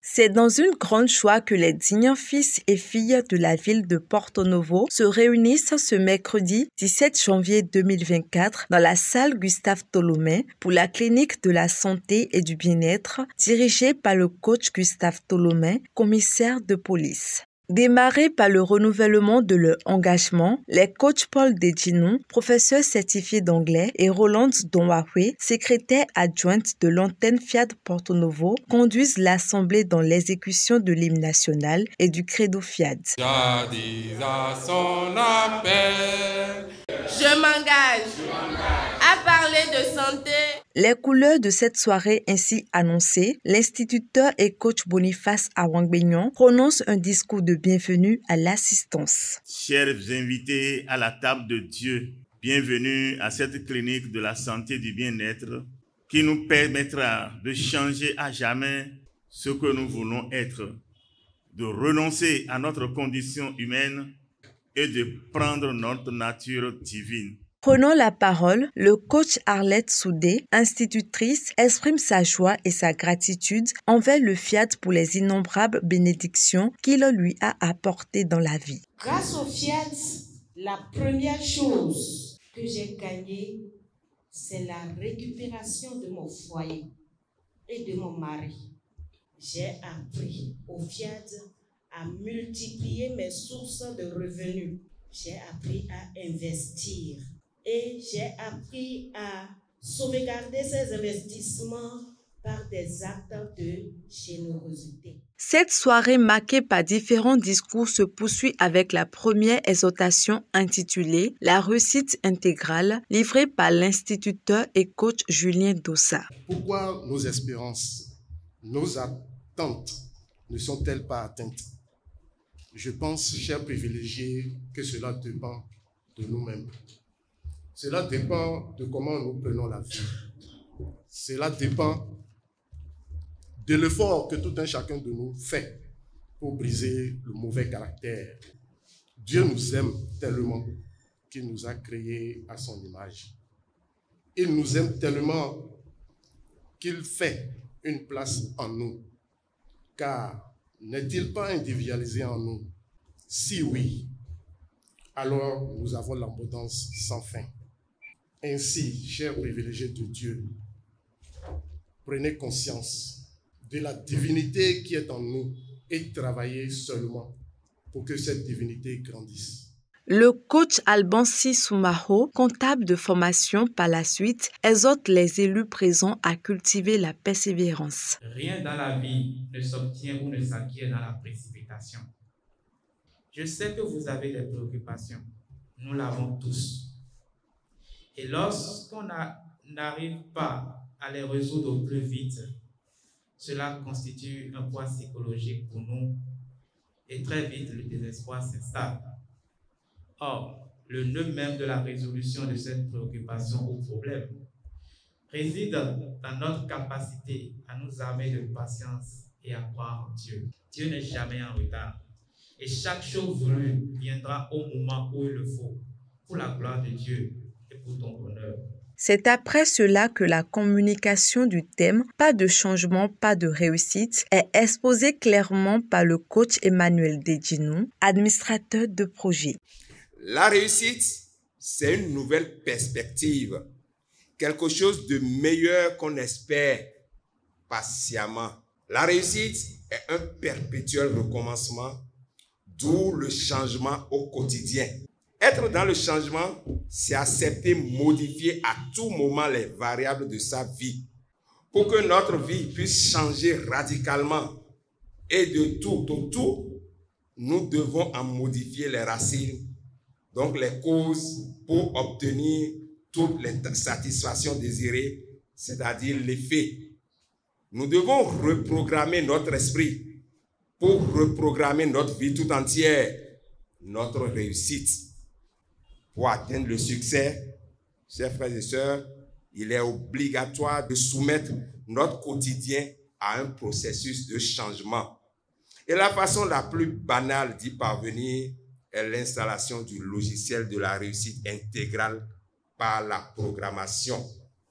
C'est dans une grande joie que les dignes fils et filles de la ville de Porto Novo se réunissent ce mercredi 17 janvier 2024 dans la salle Gustave Tolomé pour la clinique de la santé et du bien-être dirigée par le coach Gustave Tolomé, commissaire de police. Démarrés par le renouvellement de leur engagement, les coachs Paul Dedinon, professeur certifié d'anglais, et Roland Donwawe, secrétaire adjointe de l'antenne Fiat Porto Novo, conduisent l'assemblée dans l'exécution de l'hymne national et du credo Fiat. Jadis à son appel, je m'engage à parler de santé. Les couleurs de cette soirée ainsi annoncées, l'instituteur et coach Boniface Awangbenyon prononce un discours de bienvenue à l'assistance. Chers invités à la table de Dieu, bienvenue à cette clinique de la santé et du bien-être qui nous permettra de changer à jamais ce que nous voulons être, de renoncer à notre condition humaine et de prendre notre nature divine. Prenant la parole, le coach Arlette Soudé, institutrice, exprime sa joie et sa gratitude envers le Fiat pour les innombrables bénédictions qu'il lui a apportées dans la vie. Grâce au Fiat, la première chose que j'ai gagnée, c'est la récupération de mon foyer et de mon mari. J'ai appris au Fiat à multiplier mes sources de revenus. J'ai appris à investir. Et j'ai appris à sauvegarder ces investissements par des actes de générosité. Cette soirée marquée par différents discours se poursuit avec la première exhortation intitulée « La réussite intégrale » livrée par l'instituteur et coach Julien Dossa. Pourquoi nos espérances, nos attentes ne sont-elles pas atteintes? Je pense, chers privilégiés, que cela dépend de nous-mêmes. Cela dépend de comment nous prenons la vie. Cela dépend de l'effort que tout un chacun de nous fait pour briser le mauvais caractère. Dieu nous aime tellement qu'il nous a créés à son image. Il nous aime tellement qu'il fait une place en nous. Car n'est-il pas individualisé en nous? Si oui, alors nous avons l'abondance sans fin. Ainsi, chers privilégiés de Dieu, prenez conscience de la divinité qui est en nous et travaillez seulement pour que cette divinité grandisse. Le coach Albansi Soumaho, comptable de formation par la suite, exhorte les élus présents à cultiver la persévérance. Rien dans la vie ne s'obtient ou ne s'acquiert dans la précipitation. Je sais que vous avez des préoccupations. Nous l'avons tous. Et lorsqu'on n'arrive pas à les résoudre au plus vite, cela constitue un poids psychologique pour nous et très vite le désespoir s'installe. Or, le nœud même de la résolution de cette préoccupation ou problème réside dans notre capacité à nous armer de patience et à croire en Dieu. Dieu n'est jamais en retard et chaque chose voulue viendra au moment où il le faut pour la gloire de Dieu. Pour ton bonheur. C'est après cela que la communication du thème « Pas de changement, pas de réussite » est exposée clairement par le coach Emmanuel Dedinon, administrateur de projet. La réussite, c'est une nouvelle perspective, quelque chose de meilleur qu'on espère patiemment. La réussite est un perpétuel recommencement, d'où le changement au quotidien. Être dans le changement, c'est accepter, modifier à tout moment les variables de sa vie pour que notre vie puisse changer radicalement. Et de tout au tout, nous devons en modifier les racines, donc les causes, pour obtenir toutes les satisfactions désirées, c'est-à-dire l'effet. Nous devons reprogrammer notre esprit pour reprogrammer notre vie tout entière, notre réussite. Pour atteindre le succès, chers frères et sœurs, il est obligatoire de soumettre notre quotidien à un processus de changement. Et la façon la plus banale d'y parvenir est l'installation du logiciel de la réussite intégrale par la programmation.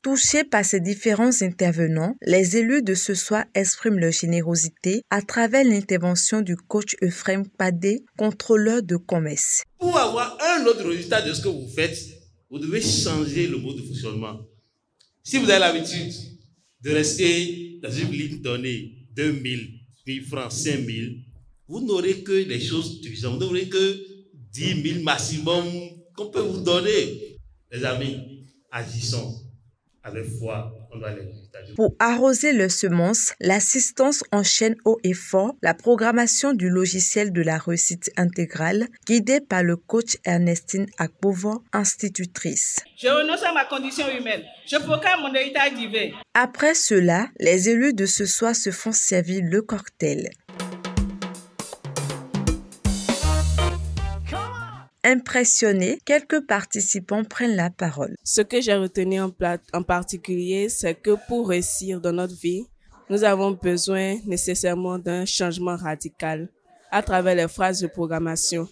Touchés par ces différents intervenants, les élus de ce soir expriment leur générosité à travers l'intervention du coach Euphrem Padé, contrôleur de commerce. Pour avoir un autre résultat de ce que vous faites, vous devez changer le mode de fonctionnement. Si vous avez l'habitude de rester dans une ligne donnée, 2000, 1000 francs, 5000, vous n'aurez que des choses suffisantes. Vous n'aurez que 10 000 maximum qu'on peut vous donner. Les amis, agissons avec foi, on doit les résultats. Pour arroser leurs semences, l'assistance enchaîne haut et fort la programmation du logiciel de la réussite intégrale, guidée par le coach Ernestine Akpovo, institutrice. Je renonce à ma condition humaine. Je proclame mon héritage divin. Après cela, les élus de ce soir se font servir le cocktail. Impressionnés, quelques participants prennent la parole. Ce que j'ai retenu en particulier, c'est que pour réussir dans notre vie, nous avons besoin nécessairement d'un changement radical à travers les phrases de programmation.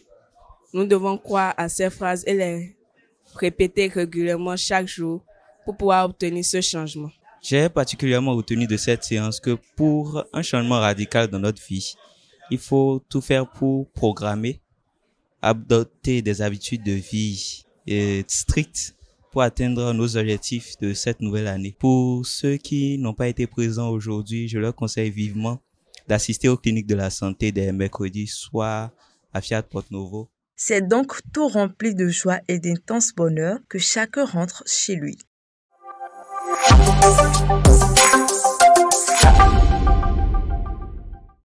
Nous devons croire à ces phrases et les répéter régulièrement chaque jour pour pouvoir obtenir ce changement. J'ai particulièrement retenu de cette séance que pour un changement radical dans notre vie, il faut tout faire pour programmer, adopter des habitudes de vie strictes pour atteindre nos objectifs de cette nouvelle année. Pour ceux qui n'ont pas été présents aujourd'hui, je leur conseille vivement d'assister aux cliniques de la santé des mercredis, soit à Fiat Porto-Novo. C'est donc tout rempli de joie et d'intense bonheur que chacun rentre chez lui.